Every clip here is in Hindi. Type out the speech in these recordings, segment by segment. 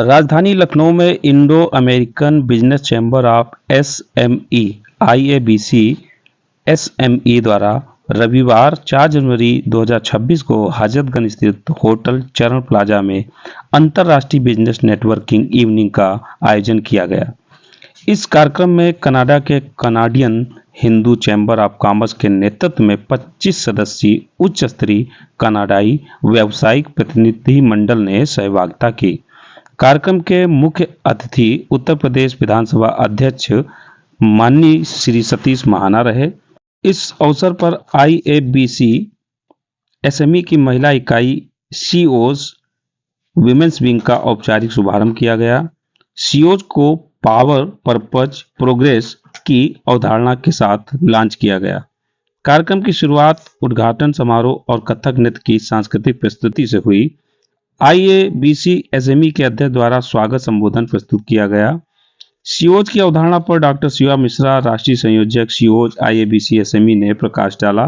राजधानी लखनऊ में Indo American business chamber of SME IABC SME द्वारा रविवार 4 जनवरी 2026 को हजरतगंज स्थित होटल चरण प्लाजा में अंतर्राष्ट्रीय बिजनेस नेटवर्किंग इवनिंग का आयोजन किया गया। इस कार्यक्रम में कनाडा के Canadian Hindu chamber of commerce के नेतृत्व में 25 सदस्यीय उच्च स्तरीय कनाडाई व्यावसायिक प्रतिनिधि मंडल ने सहभागिता की। कार्यक्रम के मुख्य अतिथि उत्तर प्रदेश विधानसभा अध्यक्ष माननीय श्री सतीश महाना रहे। इस अवसर पर आईएबीसी एसएमई की महिला इकाई सीओज विमेंस विंग का औपचारिक शुभारंभ किया गया। सीओज को पावर पर्पज प्रोग्रेस की अवधारणा के साथ लॉन्च किया गया। कार्यक्रम की शुरुआत उद्घाटन समारोह और कथक नृत्य की सांस्कृतिक प्रस्तुति से हुई। आईएबीसी एसएमई के अध्यक्ष द्वारा स्वागत संबोधन प्रस्तुत किया गया। सीओज की अवधारणा पर डॉक्टर शिवा मिश्रा, राष्ट्रीय संयोजक सीओज आईएबीसी एसएमई ने प्रकाश डाला।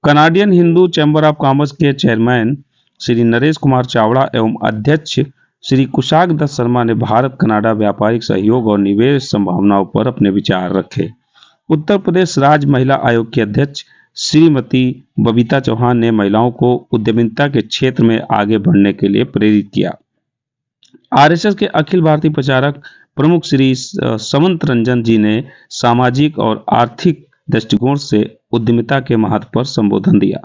Canadian Hindu chamber of commerce के चेयरमैन श्री नरेश कुमार चावड़ा एवं अध्यक्ष श्री कुशाग दत्त शर्मा ने भारत कनाडा व्यापारिक सहयोग और निवेश संभावनाओं पर अपने विचार रखे। उत्तर प्रदेश राज्य महिला आयोग की अध्यक्ष श्रीमती बबीता चौहान ने महिलाओं को उद्यमिता के क्षेत्र में आगे बढ़ने के लिए प्रेरित किया। आरएसएस के अखिल भारतीय प्रचारक प्रमुख श्री समंत रंजन जी ने सामाजिक और आर्थिक दृष्टिकोण से उद्यमिता के महत्व पर संबोधन दिया।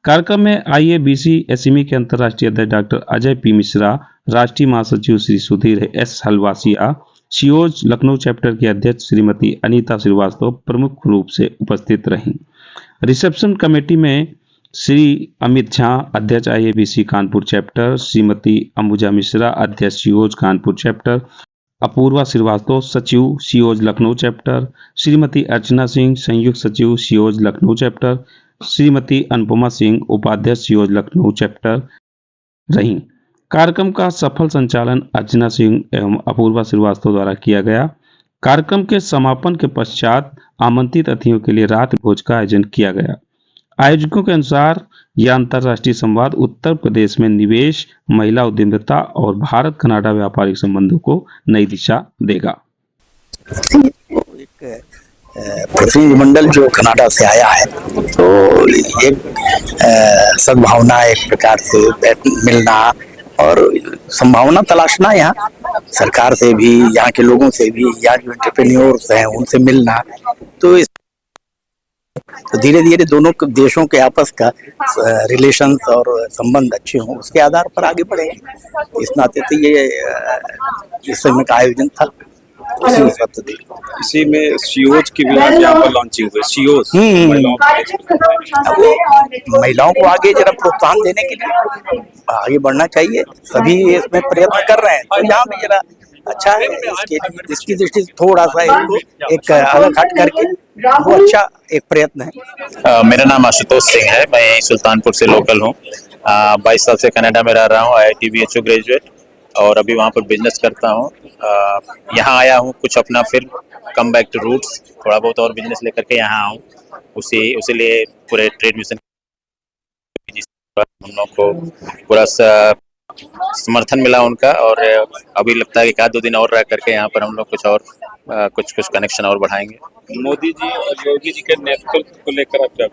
कार्यक्रम में आईएबीसी एसएमई के अंतर्राष्ट्रीय अध्यक्ष डॉक्टर अजय पी मिश्रा, राष्ट्रीय महासचिव श्री सुधीर एस हलवासिया, सीओज लखनऊ चैप्टर के अध्यक्ष श्रीमती अनीता श्रीवास्तव प्रमुख रूप से उपस्थित रहीं। रिसेप्शन कमेटी में श्री अमित झा, अध्यक्ष आईएबीसी कानपुर चैप्टर, श्रीमती अंबुजा मिश्रा, अध्यक्ष सीओज कानपुर चैप्टर, अपूर्वा श्रीवास्तव, सचिव सीओज लखनऊ चैप्टर, श्रीमती अर्चना सिंह, संयुक्त सचिव सीओज लखनऊ चैप्टर, श्रीमती अनुपमा सिंह, उपाध्यक्ष सीओज लखनऊ चैप्टर रहीं। कार्यक्रम का सफल संचालन अर्चना सिंह एवं अपूर्वा श्रीवास्तव द्वारा किया गया। कार्यक्रम के समापन के पश्चात आमंत्रित अतिथियों के लिए रात्रि भोज का आयोजन किया गया। आयोजकों के अनुसार यह अंतर्राष्ट्रीय संवाद उत्तर प्रदेश में निवेश, महिला उद्यमिता और भारत कनाडा व्यापारिक संबंधों को नई दिशा देगा। प्रतिनिधिमंडल जो कनाडा से आया है, तो एक सद्भावना, एक प्रकार से मिलना और संभावना तलाशना, यहाँ सरकार से भी, यहाँ के लोगों से भी, यहाँ जो एंटरप्रेन्योर्स हैं उनसे मिलना, तो धीरे धीरे दोनों देशों के आपस का रिलेशंस और संबंध अच्छे हों, उसके आधार पर आगे बढ़ेंगे। इस नाते से ये इस समय का आयोजन था। इसी में सीओज की भी यहाँ पर लॉन्चिंग हुई। सीओज महिलाओं को आगे जरा प्रोत्साहन देने के लिए आगे बढ़ना चाहिए। सभी इसमें प्रयत्न कर रहे हैं, तो यहाँ भी जरा अच्छा है। इसकी दृष्टि से थोड़ा सा एक अलग हट करके वो अच्छा एक प्रयत्न है। मेरा नाम आशुतोष सिंह है, मैं सुल्तानपुर से लोकल हूँ। 22 साल से कनाडा में रह रहा हूँ, IIT BHU ग्रेजुएट, और अभी वहाँ पर बिजनेस करता हूँ। यहाँ आया हूँ कुछ अपना फिर कम बैक टू रूट्स, थोड़ा बहुत और बिजनेस लेकर के यहाँ आऊँ। उसी लिए पूरे ट्रेड मिशन हम लोग को पूरा समर्थन मिला उनका, और अभी लगता है कि 1-2 दिन और रह करके यहाँ पर हम लोग कुछ कनेक्शन और बढ़ाएंगे। मोदी जी और योगी जी के नेतृत्व को लेकर आप क्या?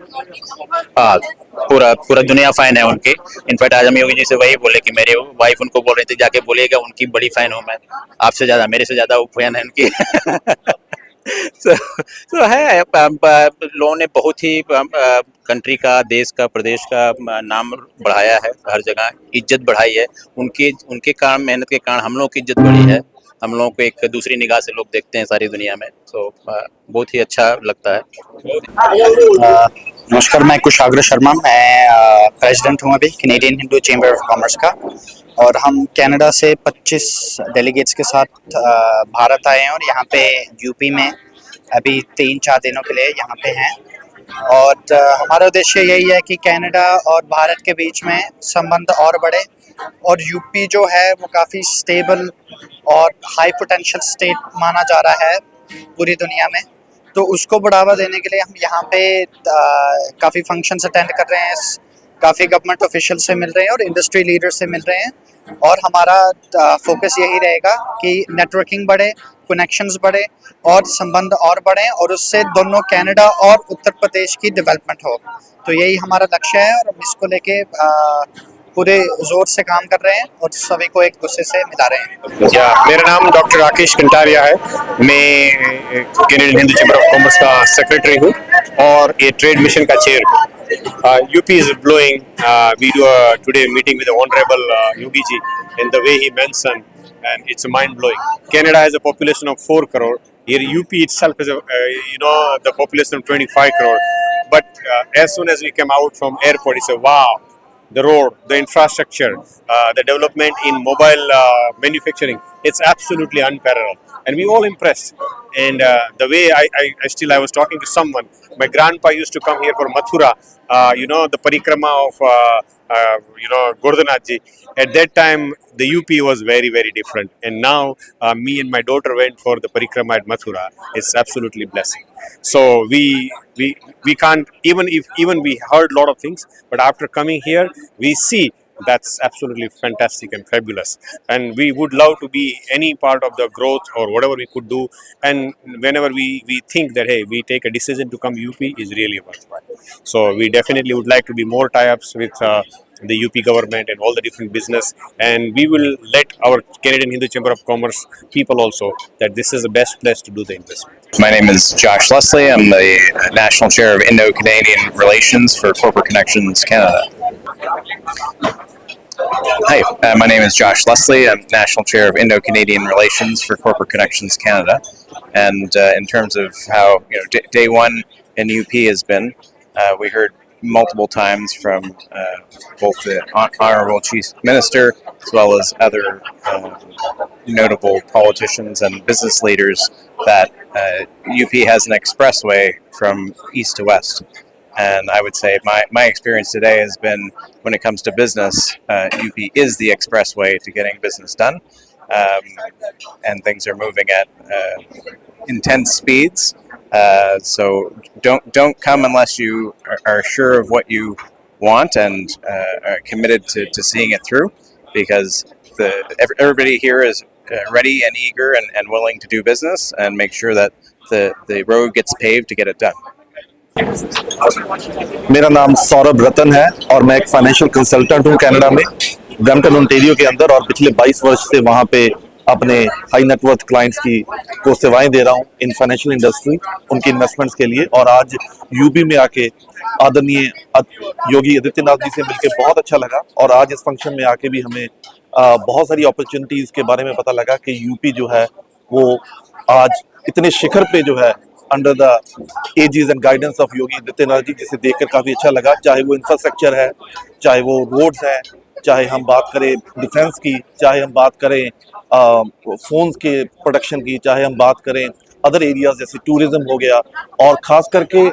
पूरा दुनिया फैन है उनकी। इनफैक्ट आज हम योगी जी से वही बोले कि मेरे वाइफ उनको बोल रही थी जाके बोलिएगा उनकी बड़ी फैन हूँ मैं, आपसे ज्यादा, मेरे से ज्यादा वो फैन है उनकी। तो है, लोगों ने बहुत ही कंट्री का, देश का, प्रदेश का नाम बढ़ाया है, हर जगह इज्जत बढ़ाई है। उनके कारण, मेहनत के कारण हम लोग की इज्जत बढ़ी है। हम लोगों को एक दूसरी निगाह से लोग देखते हैं सारी दुनिया में, तो बहुत ही अच्छा लगता है। नमस्कार, मैं कुशाग्र शर्मा, मैं प्रेसिडेंट हूँ अभी Canadian Hindu chamber of commerce का, और हम कनाडा से 25 डेलीगेट्स के साथ भारत आए हैं और यहाँ पे यूपी में अभी 3-4 दिनों के लिए यहाँ पे हैं। और हमारा उद्देश्य यही है कि कनाडा और भारत के बीच में संबंध और बढ़े, और यूपी जो है वो काफ़ी स्टेबल और हाई पोटेंशियल स्टेट माना जा रहा है पूरी दुनिया में, तो उसको बढ़ावा देने के लिए हम यहाँ पे काफ़ी फंक्शंस अटेंड कर रहे हैं, काफ़ी गवर्नमेंट ऑफिशियल से मिल रहे हैं और इंडस्ट्री लीडर से मिल रहे हैं, और हमारा फोकस यही रहेगा कि नेटवर्किंग बढ़े, कनेक्शंस बढ़े और संबंध और बढ़े और उससे दोनों कनाडा और उत्तर प्रदेश की डेवलपमेंट हो। तो यही हमारा लक्ष्य है और हम इसको लेके पूरे जोर से काम कर रहे हैं और सभी को एक दूसरे से मिला रहे हैं। मेरा नाम डॉक्टर राकेश कंटारिया है। मैं Canadian Hindu chamber of commerce का सेक्रेटरी हूँ और ये ट्रेड मिशन का chair. UP is blowing. We do today meeting with honourable Yogi ji and the way he mention and it's mind blowing. Canada has a population of 4 crore. Here UP itself is the population of 25 crore. But as soon as we came out from airport, it's a wow. The road, the infrastructure, the development in mobile manufacturing, it's absolutely unparalleled. And we all impressed. And the way I was talking to someone, my grandpa used to come here for Mathura, the parikrama of, Gordhanath ji. At that time, the UP was very, very different. And now, me and my daughter went for the parikrama at Mathura. It's absolutely blessing. So we can't, even we heard a lot of things, but after coming here, we see that's absolutely fantastic and fabulous. And we would love to be any part of the growth or whatever we could do. And whenever we think that, hey, we take a decision to come UP is really worthwhile. So we definitely would like to be more tie-ups with the UP government and all the different business. And we will let our Canadian Hindu Chamber of Commerce people also that this is the best place to do the investment. My name is Josh Leslie. I'm the National Chair of Indo-Canadian Relations for Corporate Connections Canada. Hi, my name is Josh Leslie. I'm National Chair of Indo-Canadian Relations for Corporate Connections Canada. And in terms of how day one in UP has been, we heard multiple times from both the Honorable Chief Minister as well as other notable politicians and business leaders that UP has an expressway from east to west. And I would say my experience today has been, when it comes to business, UP is the expressway to getting business done. And things are moving at intense speeds. So don't come unless you are sure of what you want and are committed to seeing it through, because everybody here is ready and eager and willing to do business and make sure that the road gets paved to get it done. मेरा नाम सौरभ रतन है और मैं एक फाइनेंशियल कंसल्टेंट हूं कनाडा में, ब्रैम्पटन ओंटारियो के अंदर, और पिछले 22 वर्ष से वहां पे अपने हाई नेटवर्थ क्लाइंट्स को सेवाएं दे रहा हूं इन फाइनेंशियल इंडस्ट्री, उनकी इन्वेस्टमेंट्स के लिए। और आज यूपी में आके आदरणीय योगी आदित्यनाथ जी से मिलकर बहुत अच्छा लगा। और आज इस फंक्शन में आके भी हमें बहुत सारी अपॉर्चुनिटीज के बारे में पता लगा कि यूपी जो है वो आज इतने शिखर पे जो है under the aegis and guidance of Yogi Adityanath ji, जिसे देखकर काफी अच्छा लगा। चाहे वो इंफ्रास्ट्रक्चर है, चाहे वो रोड्स हैं, चाहे हम बात करें डिफेंस की, चाहे हम बात करें फोन्स के प्रोडक्शन की, चाहे हम बात करें अदर एरियाज जैसे टूरिज्म हो गया, और खास करके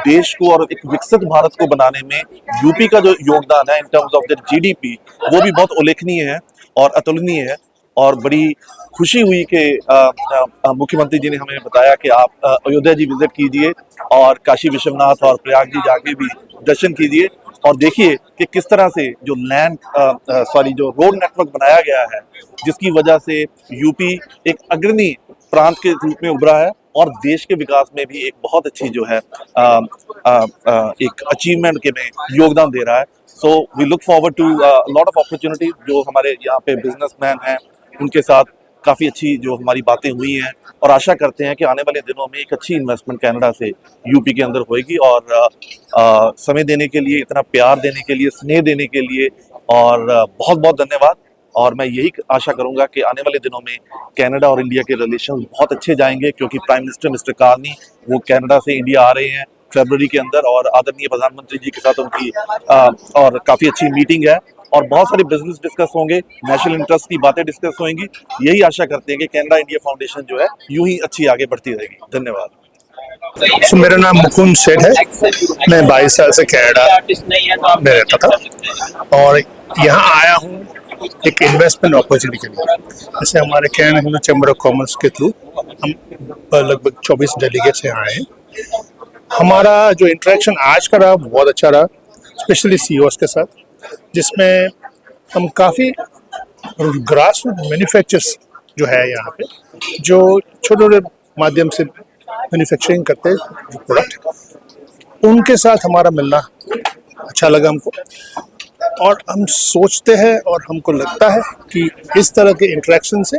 देश को और एक विकसित भारत को बनाने में यूपी का जो योगदान है in terms of the GDP, वो भी बहुत उल्लेखनीय है और अतुलनीय है। और बड़ी खुशी हुई कि मुख्यमंत्री जी ने हमें बताया कि आप अयोध्या जी विजिट कीजिए और काशी विश्वनाथ और प्रयाग जी जाके भी दर्शन कीजिए और देखिए कि किस तरह से जो जो रोड नेटवर्क बनाया गया है, जिसकी वजह से यूपी एक अग्रणी प्रांत के रूप में उभरा है और देश के विकास में भी एक बहुत अच्छी जो है एक अचीवमेंट के में योगदान दे रहा है। So we look forward to lot of opportunities. जो हमारे यहाँ पे बिजनेसमैन हैं उनके साथ काफ़ी अच्छी जो हमारी बातें हुई हैं और आशा करते हैं कि आने वाले दिनों में एक अच्छी इन्वेस्टमेंट कनाडा से यूपी के अंदर होएगी। और समय देने के लिए, इतना प्यार देने के लिए, स्नेह देने के लिए और बहुत बहुत धन्यवाद। और मैं यही आशा करूंगा कि आने वाले दिनों में कनाडा और इंडिया के रिलेशन बहुत अच्छे जाएंगे, क्योंकि प्राइम मिनिस्टर मिस्टर कार्नी वो कनाडा से इंडिया आ रहे हैं फरवरी के अंदर और आदरणीय प्रधानमंत्री जी के साथ उनकी और काफ़ी अच्छी मीटिंग है और बहुत सारे बिजनेस डिस्कस होंगे, नेशनल इंटरेस्ट की बातें डिस्कस होंगी। यही आशा करते हैं कि कनाडा इंडिया फाउंडेशन जो है यूं ही अच्छी आगे बढ़ती रहेगी। धन्यवाद। मेरा नाम मुकुंद सेठ है। मैं 22 साल से कनाडा में रहता था और यहाँ आया हूँ एक इन्वेस्टमेंट अपॉर्चुनिटी के लिए। जैसे हमारे Canadian Hindu chamber of commerce के थ्रू हम लगभग 24 डेलीगेट्स यहाँ आए हैं। हमारा जो इंटरेक्शन आज का रहा बहुत अच्छा रहा, स्पेशली सीईओज के साथ, जिसमें हम काफ़ी और ग्रास रूट मैन्युफैक्चर्स जो है यहाँ पे, जो छोटे छोटे माध्यम से मैन्युफैक्चरिंग करते हैं जो प्रोडक्ट, उनके साथ हमारा मिलना अच्छा लगा हमको। और हम सोचते हैं और हमको लगता है कि इस तरह के इंटरेक्शन से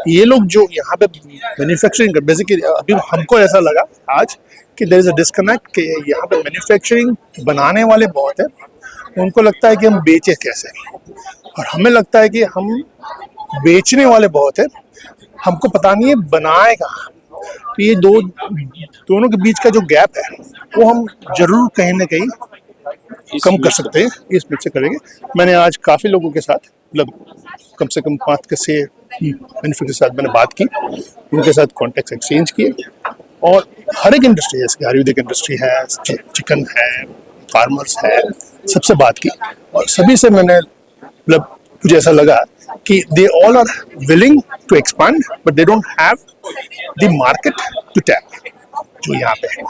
ये लोग जो यहाँ पे मैन्युफैक्चरिंग कर, बेसिकली अभी हमको ऐसा लगा आज कि देयर इज अ डिस्कनेक्ट कि यहाँ पे मैन्युफैक्चरिंग बनाने वाले बहुत है, उनको लगता है कि हम बेचे कैसे, और हमें लगता है कि हम बेचने वाले बहुत है, हमको पता नहीं है बनाए कहाँ। तो ये दोनों के बीच का जो गैप है वो हम जरूर कहीं ना कहीं कम कर सकते हैं, इस बीच से करेंगे। मैंने आज काफ़ी लोगों के साथ, मतलब कम से कम 5 के 6 मैन्युफैक्चरर के साथ मैंने बात की, उनके साथ कॉन्टेक्ट एक्सचेंज किए, और हर एक इंडस्ट्री, जैसे आयुर्वेदिक इंडस्ट्री है, चिकन है, फार्मर्स है, सबसे बात की, और सभी से मैंने, मतलब मुझे ऐसा लगा कि they all are willing to expand but they don't have the market to tap, जो यहाँ पे है,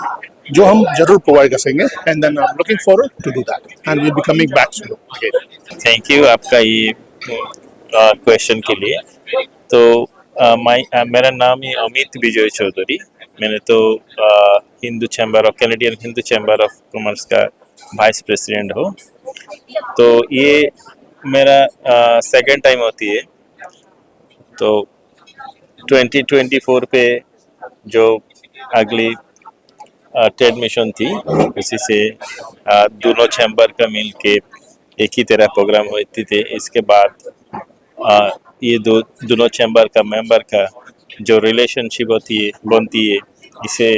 जो हम जरूर प्रोवाइड कर सकेंगे। And then I am looking forward to do that and we will be coming back soon again. Thank you आपका ये क्वेश्चन के लिए। तो मेरा नाम है अमित विजय चौधरी। मैंने तो Hindu chamber of Canadian Hindu chamber of commerce का वाइस प्रेसिडेंट हो। तो ये मेरा सेकंड टाइम होती है। तो 2024 पे जो अगली ट्रेड मिशन थी, उसी से दोनों चैम्बर का मिल के एक ही तरह प्रोग्राम होती थे। इसके बाद ये दोनों चैम्बर का मेंबर का जो रिलेशनशिप होती है बनती है, इसे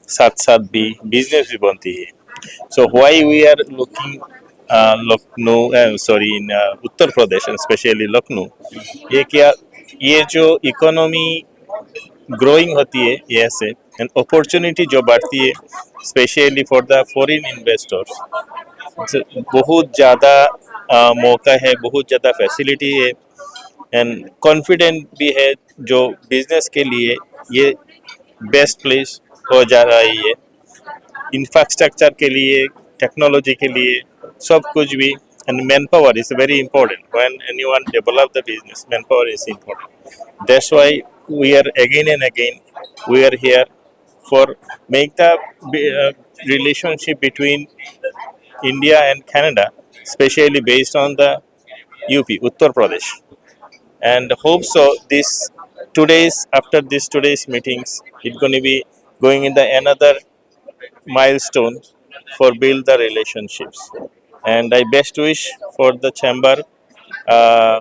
साथ साथ भी बिजनेस भी बनती है। So why we are looking Lucknow, sorry in Uttar Pradesh, specially Lucknow, ये क्या, ये जो इकोनॉमी ग्रोइंग होती है यहाँ से, एंड अपॉर्चुनिटी जो बढ़ती है specially for the foreign investors, बहुत ज़्यादा मौका है, बहुत ज़्यादा फैसिलिटी है, एंड कॉन्फिडेंट भी है जो बिजनेस के लिए ये बेस्ट प्लेस हो जा रही है। इंफ्रास्ट्रक्चर के लिए, टेक्नोलॉजी के लिए, सब कुछ भी, and man power is very important when anyone develop the business, man power is important. That's why we are again and again we are here for make the relationship between India and Canada, especially based on the UP, Uttar Pradesh, and hope so this today's meetings, it's going to be going in the another milestone for build the relationships. And I best wish for the chamber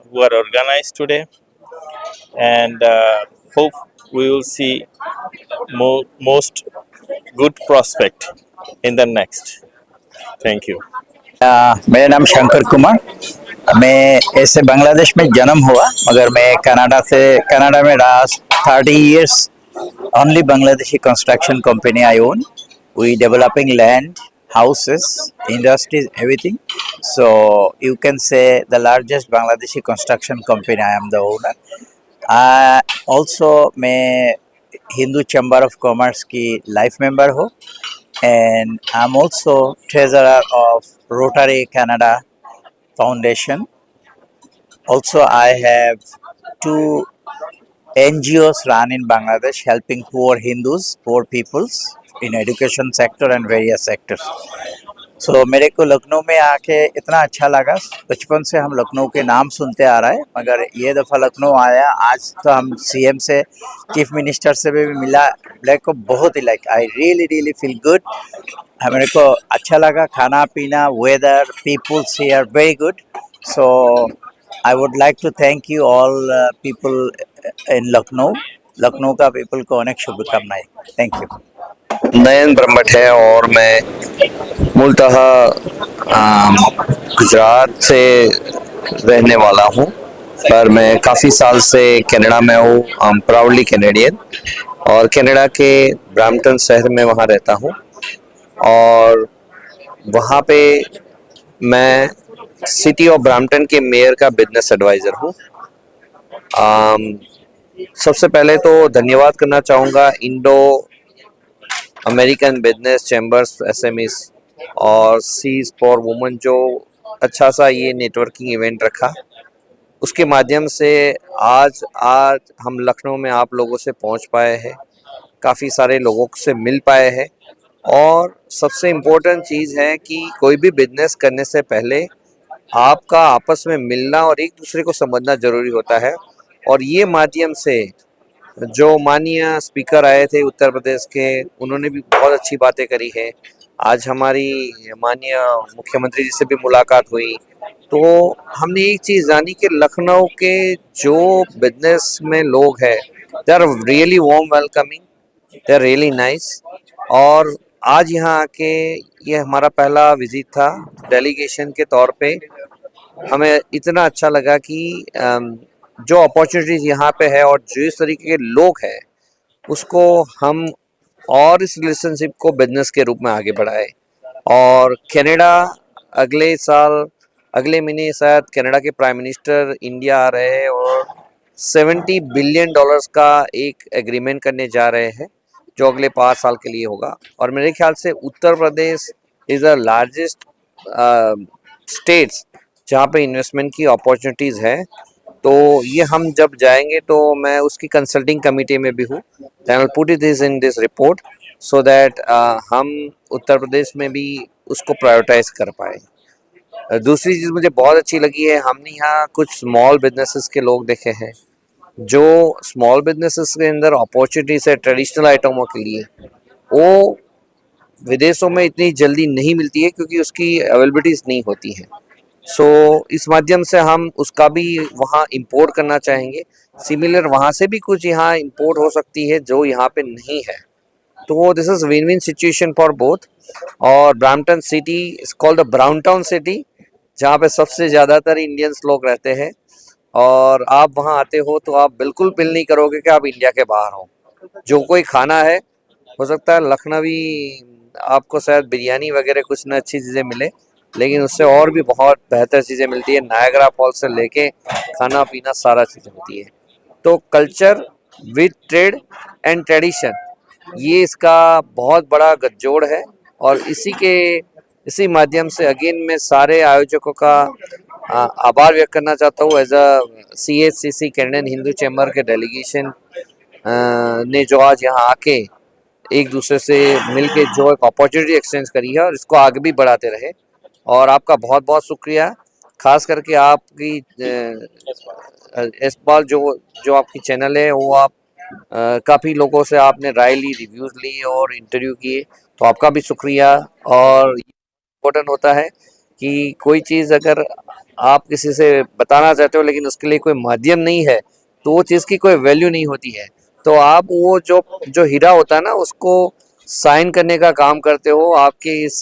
who are organized today, and hope we will see most good prospect in the next. Thank you. मेरा नाम शंकर कुमार। मैं ऐसे बांग्लादेश में जन्म हुआ, मगर मैं कनाडा में रहा 30 years। Only Bangladeshi construction company I own. We developing land, houses, industries, everything. So you can say the largest Bangladeshi construction company, I am the owner. Also मैं हिंदू चैम्बर ऑफ कॉमर्स की लाइफ मेंबर हूँ, and I am also treasurer of rotary Canada foundation. Also I have 2 NGOs run in Bangladesh helping poor Hindus, poor peoples in education sector and various sectors. So मेरे को लखनऊ में आके इतना अच्छा लगा। बचपन से हम लखनऊ के नाम सुनते आ रहे हैं, मगर ये दफ़ा लखनऊ आया, आज तो हम CM से, चीफ मिनिस्टर से भी मिला, मेरे को बहुत ही आई रियली फील गुड। मेरे को अच्छा लगा, खाना पीना, weather, peoples here very good. So I would like to thank you all people in Lucknow का पीपल को अनेक शुभकामनाएं। Thank you. नयन ब्रह्मट है और मैं मूलतः गुजरात से रहने वाला हूँ, पर मैं काफ़ी साल से कनाडा में हूँ। आई एम प्राउडली कैनेडियन, और कनाडा के ब्रैम्पटन शहर में वहाँ रहता हूँ, और वहाँ पे मैं सिटी ऑफ ब्रैम्पटन के मेयर का बिजनेस एडवाइज़र हूँ। सबसे पहले तो धन्यवाद करना चाहूँगा Indo American business chambers, SMEs और सीज फॉर वुमेन, जो अच्छा सा ये नेटवर्किंग इवेंट रखा, उसके माध्यम से आज आज हम लखनऊ में आप लोगों से पहुंच पाए हैं, काफ़ी सारे लोगों से मिल पाए हैं। और सबसे इम्पोर्टेंट चीज़ है कि कोई भी बिजनेस करने से पहले आपका आपस में मिलना और एक दूसरे को समझना ज़रूरी होता है। और ये माध्यम से जो माननीय स्पीकर आए थे उत्तर प्रदेश के, उन्होंने भी बहुत अच्छी बातें करी है। आज हमारी माननीय मुख्यमंत्री जी से भी मुलाकात हुई, तो हमने एक चीज़ जानी कि लखनऊ के जो बिजनेस में लोग हैं, they are really warm welcoming, they are really nice. और आज यहाँ आके ये हमारा पहला विजिट था डेलीगेशन के तौर पे। हमें इतना अच्छा लगा कि जो अपॉर्चुनिटीज़ यहाँ पे है और जिस तरीके के लोग हैं, उसको हम और इस रिलेशनशिप को बिजनेस के रूप में आगे बढ़ाए। और कनाडा अगले साल, अगले महीने शायद कनाडा के प्राइम मिनिस्टर इंडिया आ रहे हैं और $70 बिलियन का एक एग्रीमेंट करने जा रहे हैं, जो अगले 5 साल के लिए होगा। और मेरे ख्याल से Uttar Pradesh is the largest states जहाँ पे इन्वेस्टमेंट की अपॉर्चुनिटीज़ है। तो ये हम जब जाएंगे तो मैं उसकी कंसल्टिंग कमेटी में भी हूँ, I will put this in this report so that हम उत्तर प्रदेश में भी उसको प्रायोरिटाइज कर पाए। दूसरी चीज़ मुझे बहुत अच्छी लगी है, हमने यहाँ कुछ स्मॉल बिजनेसेस के लोग देखे हैं, जो स्मॉल बिजनेसेस के अंदर अपॉर्चुनिटीज है ट्रेडिशनल आइटमों के लिए, वो विदेशों में इतनी जल्दी नहीं मिलती है क्योंकि उसकी अवेलेबिलिटीज नहीं होती है। सो इस माध्यम से हम उसका भी वहाँ इंपोर्ट करना चाहेंगे। सिमिलर वहाँ से भी कुछ यहाँ इंपोर्ट हो सकती है जो यहाँ पे नहीं है। तो this is win win situation for both. और Brampton city is called the brown town city, जहाँ पे सबसे ज़्यादातर इंडियंस लोग रहते हैं। और आप वहाँ आते हो तो आप बिल्कुल फील नहीं करोगे कि आप इंडिया के बाहर हो। जो कोई खाना है, हो सकता है लखनवी आपको शायद बिरयानी वगैरह कुछ न अच्छी चीज़ें मिले, लेकिन उससे और भी बहुत बेहतर चीज़ें मिलती है। नायग्रा फॉल्स से लेके खाना पीना सारा चीज़ होती है। तो culture with trade and tradition, ये इसका बहुत बड़ा गठजोड़ है। और इसी माध्यम से अगेन मैं सारे आयोजकों का आभार व्यक्त करना चाहता हूँ। As a CHCC Canadian Hindu chamber के डेलीगेशन ने जो आज यहाँ आके एक दूसरे से मिलके जो एक अपॉर्चुनिटी एक्सचेंज करी है, और इसको आगे भी बढ़ाते रहे। और आपका बहुत बहुत शुक्रिया, खास करके आपकी इस बार जो आपकी चैनल है, वो आप काफ़ी लोगों से आपने राय ली, रिव्यूज़ ली और इंटरव्यू किए, तो आपका भी शुक्रिया। और इम्पोर्टेंट होता है कि कोई चीज़ अगर आप किसी से बताना चाहते हो लेकिन उसके लिए कोई माध्यम नहीं है, तो वो चीज़ की कोई वैल्यू नहीं होती है। तो आप वो जो हीरा होता है ना, उसको साइन करने का काम करते हो आपके इस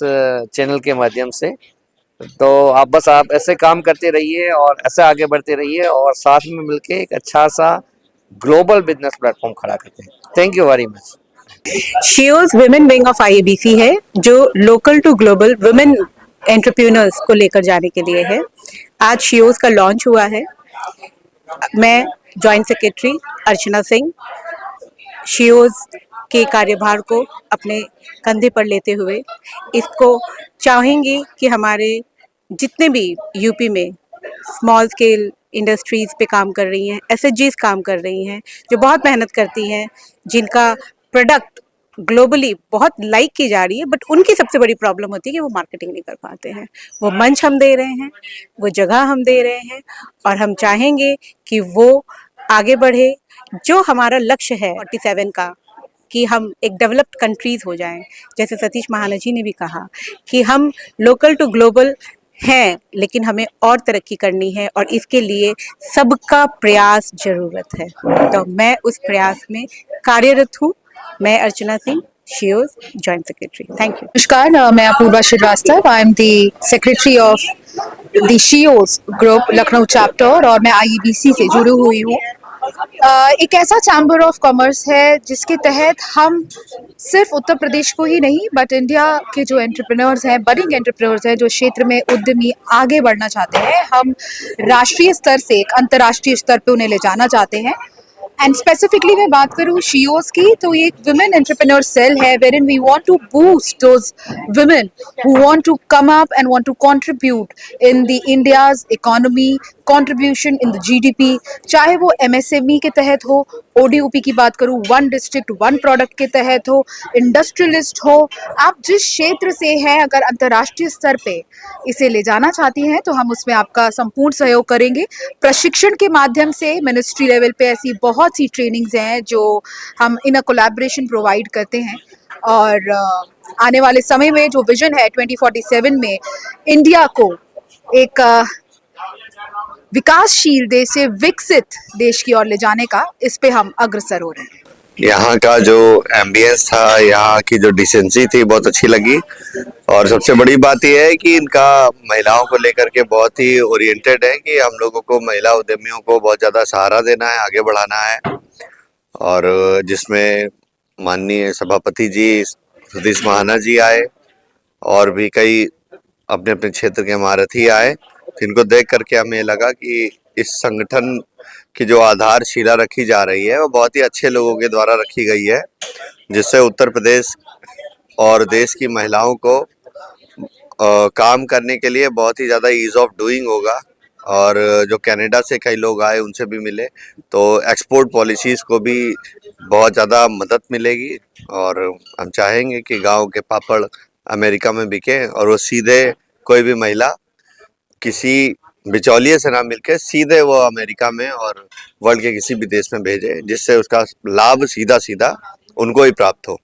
चैनल के माध्यम से। तो आप ऐसे काम करते रहिए और ऐसे आगे बढ़ते रहिए और साथ में मिलके एक अच्छा सा ग्लोबल बिजनेस प्लेटफॉर्म खड़ा करते हैं। Thank you very much. शियोज विमेन विंग ऑफ IABC है, जो local to global women entrepreneurs को लेकर जाने के लिए है। आज शियोज का लॉन्च हुआ है। मैं जॉइंट सेक्रेटरी अर्चना सिंह शियोज के कार्यभार को अपने कंधे पर लेते हुए इसको चाहेंगे कि हमारे जितने भी यूपी में स्मॉल स्केल इंडस्ट्रीज पे काम कर रही हैं, SHGs काम कर रही हैं, जो बहुत मेहनत करती हैं, जिनका प्रोडक्ट ग्लोबली बहुत लाइक की जा रही है, बट उनकी सबसे बड़ी प्रॉब्लम होती है कि वो मार्केटिंग नहीं कर पाते हैं। वो मंच हम दे रहे हैं, वो जगह हम दे रहे हैं, और हम चाहेंगे कि वो आगे बढ़े। जो हमारा लक्ष्य है 47 का, कि हम एक डेवलप्ड कंट्रीज हो जाएं, जैसे सतीश महाना जी ने भी कहा कि हम लोकल टू ग्लोबल हैं, लेकिन हमें और तरक्की करनी है और इसके लिए सबका प्रयास जरूरत है। तो मैं उस प्रयास में कार्यरत हूँ। मैं अर्चना सिंह, शियोज जॉइंट सेक्रेटरी। Thank you. नमस्कार, मैं Apoorva Srivastava. I am the secretary of the शियोज ग्रुप लखनऊ चैप्टर और मैं IABC से जुड़ी हुई हूँ। एक ऐसा चैम्बर ऑफ कॉमर्स है जिसके तहत हम सिर्फ उत्तर प्रदेश को ही नहीं, बट इंडिया के जो एंटरप्रेन्योर्स हैं, बडिंग एंटरप्रेन्योर्स हैं, जो क्षेत्र में उद्यमी आगे बढ़ना चाहते हैं, हम राष्ट्रीय स्तर से एक अंतर्राष्ट्रीय स्तर पे उन्हें ले जाना चाहते हैं। एंड स्पेसिफिकली मैं बात करूँ शियोज की, तो ये एक वुमेन एंटरप्रेन्योर सेल है wherein we want to boost those women who want to come up and want to contribute in the India's economy contribution in the GDP, चाहे वो एमएसएमई के तहत हो, ओडीओपी की बात करूं, वन डिस्ट्रिक्ट वन प्रोडक्ट के तहत हो, इंडस्ट्रियलिस्ट हो, आप जिस क्षेत्र से हैं, अगर अंतर्राष्ट्रीय स्तर पे इसे ले जाना चाहती हैं तो हम उसमें आपका संपूर्ण सहयोग करेंगे। प्रशिक्षण के माध्यम से मिनिस्ट्री लेवल पे ऐसी बहुत सी ट्रेनिंग्स हैं जो हम इन अ कोलैबोरेशन प्रोवाइड करते हैं, और आने वाले समय में जो विजन है 2047 में इंडिया को एक विकासशील देश से विकसित देश की ओर ले जाने का, इस पे हम अग्रसर हो रहे हैं। यहाँ का जो एम्बियंस था, यहाँ की जो डिसेंसी थी, बहुत अच्छी लगी। और सबसे बड़ी बात यह है कि इनका महिलाओं को लेकर के बहुत ही ओरिएंटेड है कि हम लोगों को महिला उद्यमियों को बहुत ज़्यादा सहारा देना है, आगे बढ़ाना है। और जिसमें माननीय सभापति जी सतीश महाना जी आए और भी कई अपने अपने क्षेत्र के महारथी आए, जिनको देख करके हमें लगा कि इस संगठन की जो आधारशिला रखी जा रही है वो बहुत ही अच्छे लोगों के द्वारा रखी गई है, जिससे उत्तर प्रदेश और देश की महिलाओं को काम करने के लिए बहुत ही ज़्यादा ईज ऑफ डूइंग होगा। और जो कनाडा से कई लोग आए उनसे भी मिले तो एक्सपोर्ट पॉलिसीज़ को भी बहुत ज़्यादा मदद मिलेगी। और हम चाहेंगे कि गांव के पापड़ अमेरिका में बिके और वो सीधे कोई भी महिला किसी बिचौलिए से ना मिलके सीधे वो अमेरिका में और वर्ल्ड के किसी भी देश में भेजे, जिससे उसका लाभ सीधा सीधा उनको ही प्राप्त हो।